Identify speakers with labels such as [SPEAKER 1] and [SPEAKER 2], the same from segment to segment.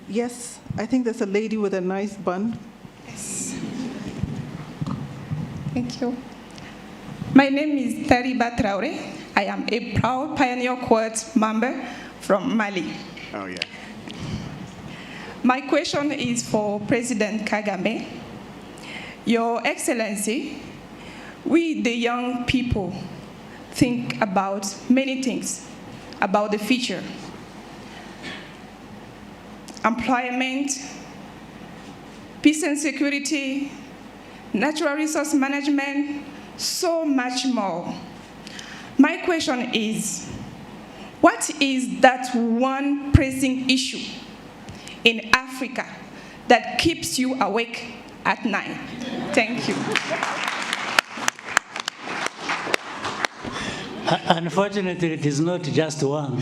[SPEAKER 1] Yes, I think there's a lady with a nice bun.
[SPEAKER 2] Yes. Thank you. My name is Tariba Traore. I am a proud Pioneer Court member from Mali.
[SPEAKER 3] Oh, yeah.
[SPEAKER 2] My question is for President Kagame. Your Excellency, we the young people think about many things about the future. Employment, peace and security, natural resource management, so much more. My question is, what is that one pressing issue in Africa that keeps you awake at night? Thank you.
[SPEAKER 4] Unfortunately, it is not just one.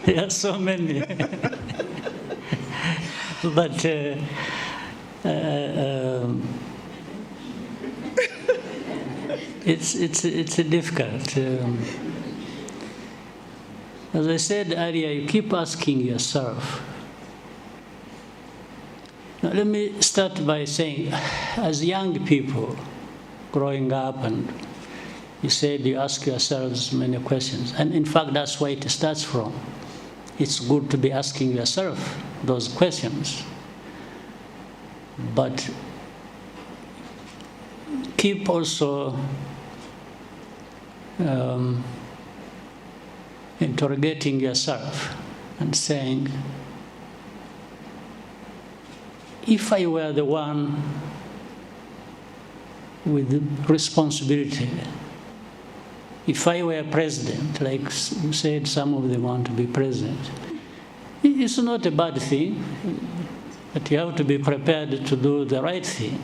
[SPEAKER 4] There are so many. But it's difficult. As I said earlier, you keep asking yourself. Now, let me start by saying, as young people growing up, and you said you ask yourselves many questions, and in fact, that's where it starts from. It's good to be asking yourself those questions, but keep also interrogating yourself and saying, if I were the one with responsibility, if I were president, like you said, some of them want to be president, it's not a bad thing, but you have to be prepared to do the right thing.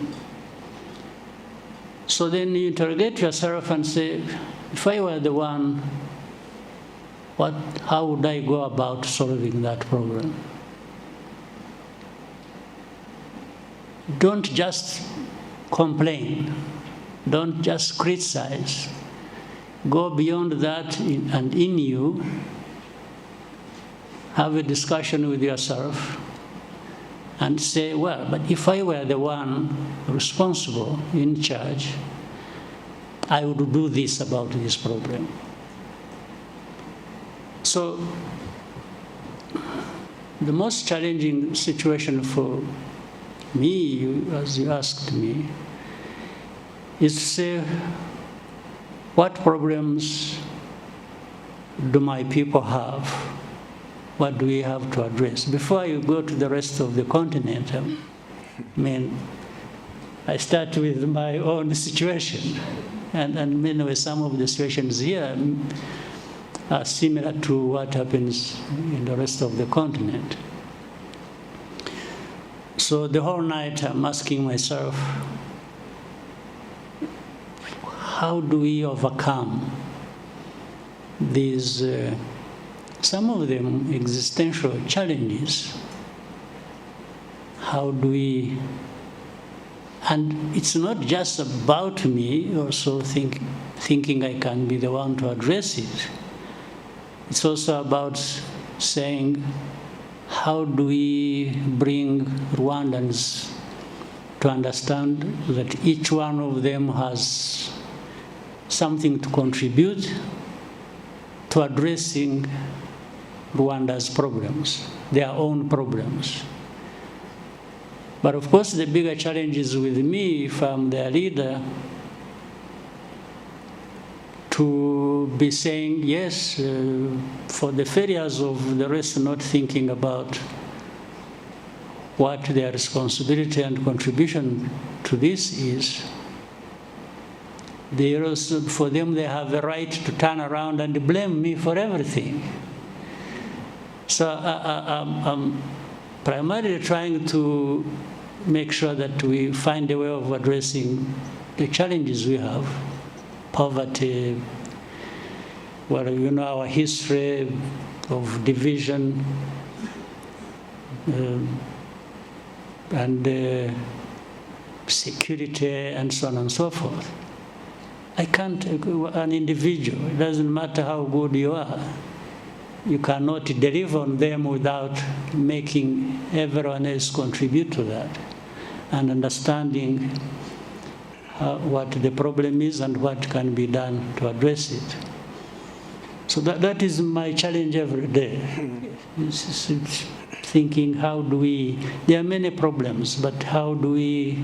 [SPEAKER 4] So then you interrogate yourself and say, if I were the one, how would I go about solving that problem? Don't just complain. Don't just criticize. Go beyond that and in you, have a discussion with yourself and say, well, but if I were the one responsible, in charge, I would do this about this problem. So the most challenging situation for me, as you asked me, is to say, what problems do my people have? What do we have to address? Before you go to the rest of the continent, I start with my own situation. And anyway, some of the situations here are similar to what happens in the rest of the continent. So the whole night I'm asking myself, how do we overcome these, some of them existential challenges? How do we, and it's not just about me also thinking I can be the one to address it. It's also about saying, how do we bring Rwandans to understand that each one of them has something to contribute to addressing Rwanda's problems, their own problems. But of course, the bigger challenge is with me, if I'm their leader, to be saying, yes, for the failures of the rest not thinking about what their responsibility and contribution to this is, they also, for them, they have the right to turn around and blame me for everything. So I'm primarily trying to make sure that we find a way of addressing the challenges we have. Poverty, well, you know, our history of division, and security, and so on and so forth. I can't, an individual, it doesn't matter how good you are, you cannot deliver on them without making everyone else contribute to that and understanding what the problem is and what can be done to address it. So that is my challenge every day. It's thinking, how do we, there are many problems, but how do we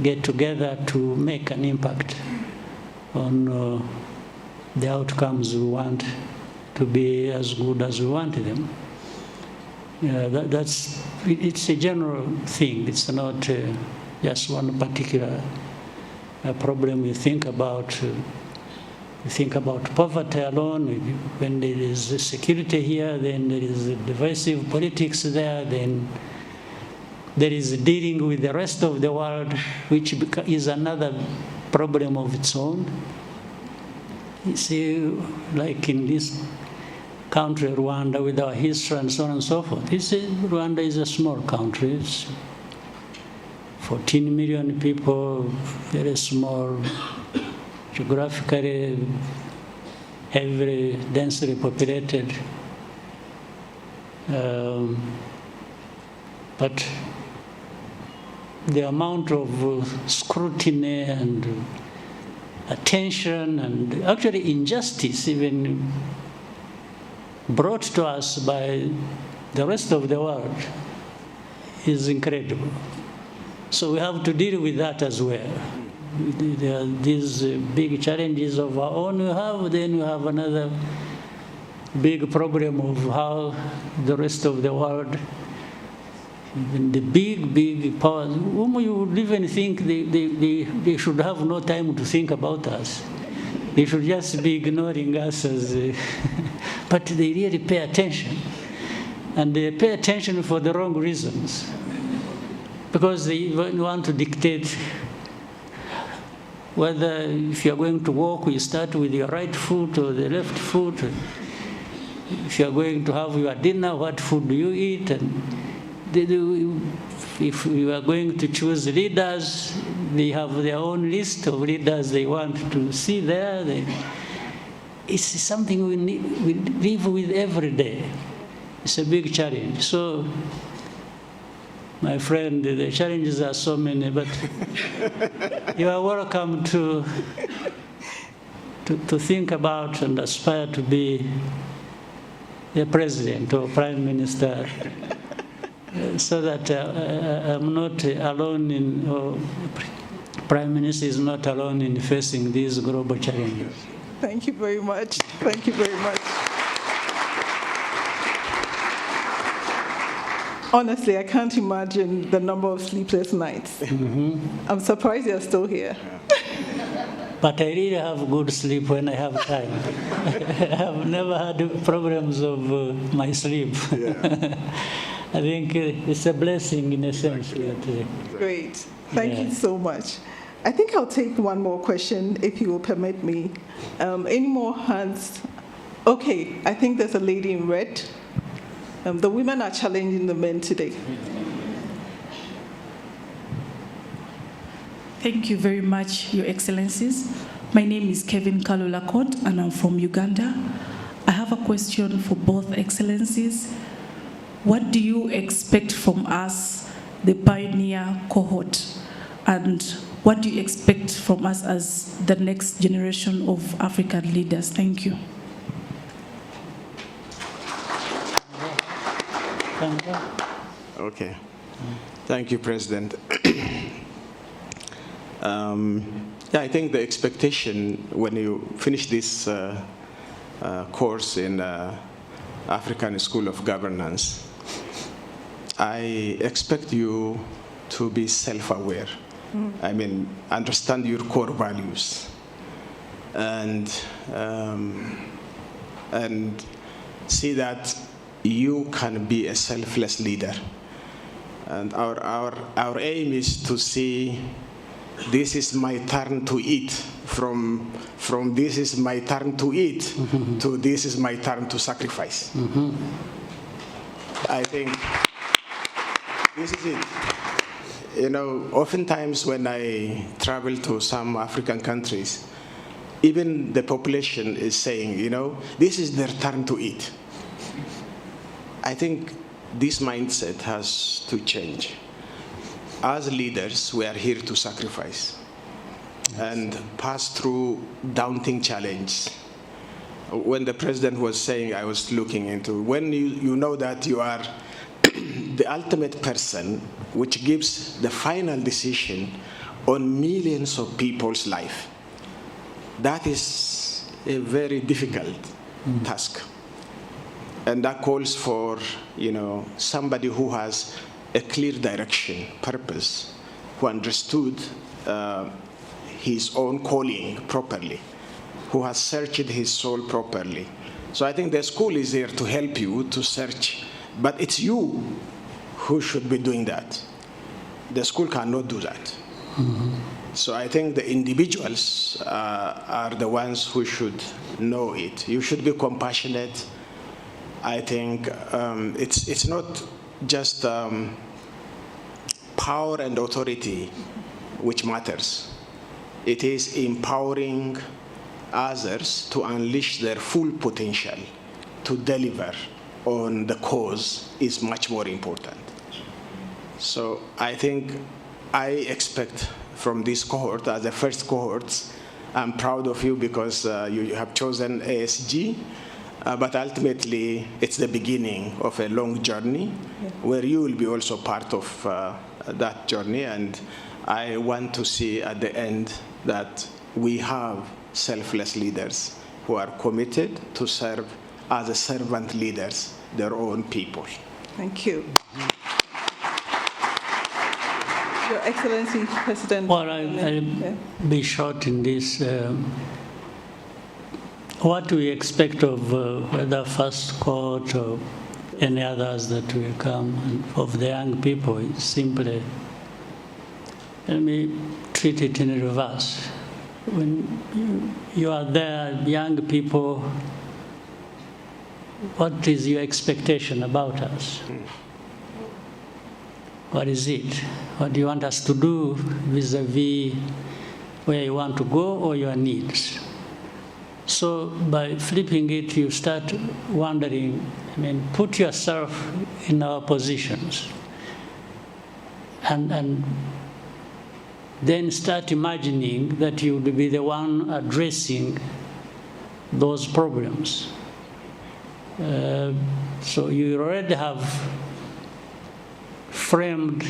[SPEAKER 4] get together to make an impact on the outcomes we want to be as good as we want them. It's a general thing. It's not just one particular problem you think about. You think about poverty alone. When there is security here, then there is divisive politics there, then there is dealing with the rest of the world, which is another problem of its own. You see, like in this country, Rwanda, with our history and so on and so forth. Rwanda is a small country. It's 14 million people, very small, geographically heavily, densely populated. But the amount of scrutiny and attention and actually injustice even brought to us by the rest of the world is incredible. So we have to deal with that as well. There are these big challenges of our own we have, then we have another big problem of how the rest of the world, even the big powers, whom you would even think they should have no time to think about us. They should just be ignoring us as, but they really pay attention. And they pay attention for the wrong reasons. Because they want to dictate whether if you're going to walk, you start with your right foot or the left foot. If you're going to have your dinner, what food do you eat? And if you are going to choose leaders, they have their own list of leaders they want to see there. It's something we live with every day. It's a big challenge. So, my friend, the challenges are so many, but you are welcome to think about and aspire to be a president or prime minister, so that I'm not alone in, or prime minister is not alone in facing these global challenges.
[SPEAKER 1] Thank you very much. Thank you very much. Honestly, I can't imagine the number of sleepless nights. Mm-hmm. I'm surprised you're still here.
[SPEAKER 4] But I really have good sleep when I have time. I've never had problems of my sleep. Yeah. I think it's a blessing in a sense.
[SPEAKER 1] Great. Thank you so much. I think I'll take one more question, if you will permit me. Any more hands? Okay, I think there's a lady in red. The women are challenging the men today.
[SPEAKER 3] Thank you very much, Your Excellencies. My name is Kevin Kalulakot, and I'm from Uganda. I have a question for both Excellencies. What do you expect from us, the pioneer cohort, and what do you expect from us as the next generation of African leaders? Thank you.
[SPEAKER 5] Okay. Thank you, President. I think the expectation when you finish this course in African School of Governance, I expect you to be self-aware. I mean, understand your core values and see that you can be a selfless leader. And our aim is to see this is my turn to eat, from this is my turn to eat mm-hmm. to this is my turn to sacrifice. Mm-hmm. I think this is it. You know, oftentimes when I travel to some African countries, even the population is saying, you know, this is their turn to eat. I think this mindset has to change. As leaders, we are here to sacrifice and pass through daunting challenges. When the president was saying, I was looking into, when you know that you are the ultimate person which gives the final decision on millions of people's life, that is a very difficult task. And that calls for, somebody who has a clear direction, purpose, who understood his own calling properly, who has searched his soul properly. So I think the school is here to help you to search, but it's you who should be doing that. The school cannot do that. Mm-hmm. So I think the individuals are the ones who should know it. You should be compassionate. I think it's not just power and authority which matters. It is empowering others to unleash their full potential to deliver on the cause is much more important. So I think I expect from this cohort, as the first cohort, I'm proud of you because you have chosen ASG, but ultimately it's the beginning of a long journey where you will be also part of that journey. And I want to see at the end that we have selfless leaders who are committed to serve as a servant leaders their own people.
[SPEAKER 1] Thank you. Your Excellency, President.
[SPEAKER 4] Well, I'll be short in this. What we expect of whether first cohort or any others that will come, and of the young people, is simply, let me treat it in reverse. When you are there, young people, what is your expectation about us? What is it? What do you want us to do vis-a-vis where you want to go or your needs? So by flipping it, you start wondering, put yourself in our positions and then start imagining that you will be the one addressing those problems. So you already have framed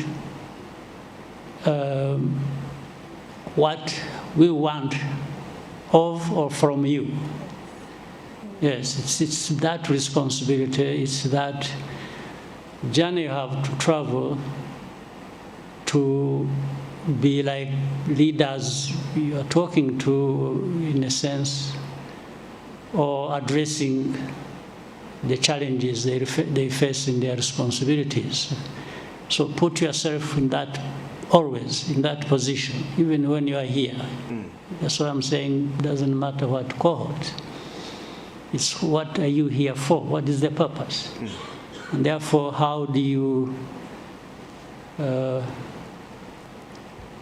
[SPEAKER 4] what we want of or from you. Yes, it's that responsibility, it's that journey you have to travel to be like leaders you are talking to, in a sense, or addressing the challenges they face in their responsibilities. So put yourself in that, always in that position, even when you are here. That's what I'm saying, it doesn't matter what cohort. It's what are you here for? What is the purpose? And therefore, how do you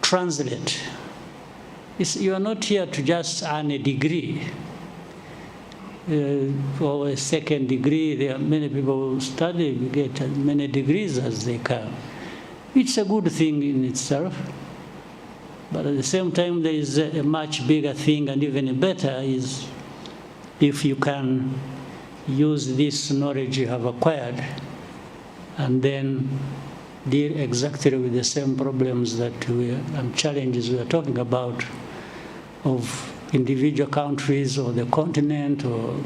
[SPEAKER 4] translate? You are not here to just earn a degree or a second degree. There are many people who study, get as many degrees as they can. It's a good thing in itself, but at the same time, there is a much bigger thing, and even better is if you can use this knowledge you have acquired and then deal exactly with the same problems that and challenges we are talking about of individual countries or the continent or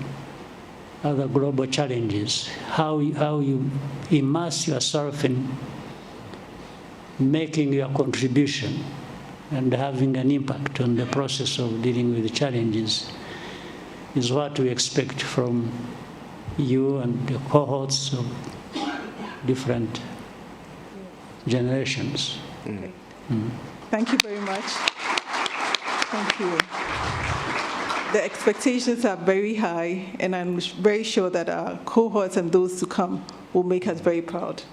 [SPEAKER 4] other global challenges. How you immerse yourself in making your contribution and having an impact on the process of dealing with the challenges is what we expect from you and the cohorts of different generations.
[SPEAKER 1] Okay. Thank you very much. Thank you. The expectations are very high, and I'm very sure that our cohorts and those to come will make us very proud.